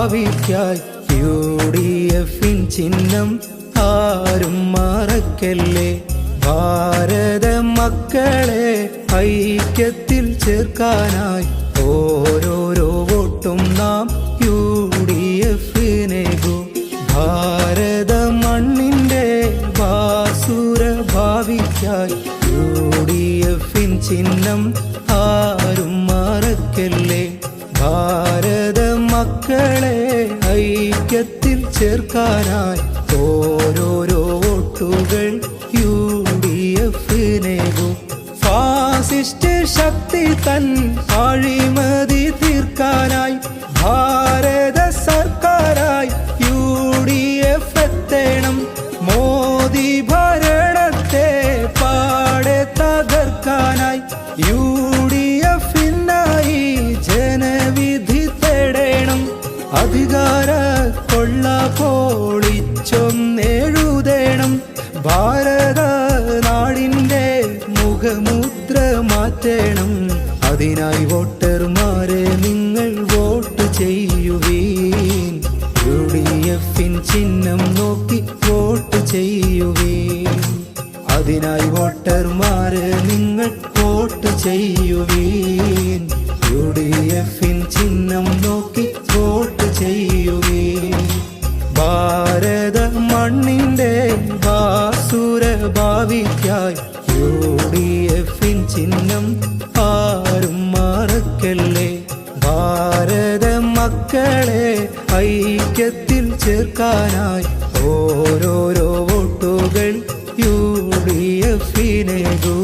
ഭാവിക്കായി UDF ചിഹ്നം ആരും മറക്കല്ലേ. ഭാരത മക്കളെ ഐക്യത്തിൽ ചേർക്കാനായി ഓരോരോ വോട്ടും നാം UDF-നേകൂ. ഭാരത മണ്ണിൻ്റെ ഭാസുര ഭാവിക്കായി UDF ചിഹ്നം ആരും മറക്കല്ലേ. ഭാരത മക്കളെ ഐക്യത്തിൽ ചേർക്കാനായി ഓരോരോ വോട്ടുകൾ UDF-നേകൂ. ഫാസിസ്റ്റ് ശക്തി തൻ അഴിമതി തീർക്കാനായി ഭാരത സർക്കാരായി UDF എത്തണം. മോദി ഭരണത്തെ പാടെ തകർക്കാനായി UDF-നായി ജനവിധി തേടണം. അധികാര കൊള്ള പൊളിച്ചൊന്നെഴുതണം. ഭാരത നാടിൻ്റെ മുഖമുദ്ര മാറ്റണം. അതിനായി വോട്ടർമാരെ നിങ്ങൾ വോട്ട് ചെയ്യുവീൻ. UDF ചിഹ്നം നോക്കി വോട്ട് ചെയ്യുവീൻ. അതിനായി വോട്ടർമാരെ നിങ്ങൾ വോട്ട് ചെയ്യുവീൻ. UDF ചിഹ്നം നോക്കി വോട്ട് ചെയ്യുവീൻ. ഭാരത മണ്ണിൻ്റെ ഭാസുര ഭാവിക്കായി UDF ചിഹ്നം ആരും മറക്കല്ലേ. ഭാരത മക്കളെ ഐക്യത്തിൽ ചേർക്കാനായി ഓരോരോ വോട്ടുകൾ UDF-നേകൂ.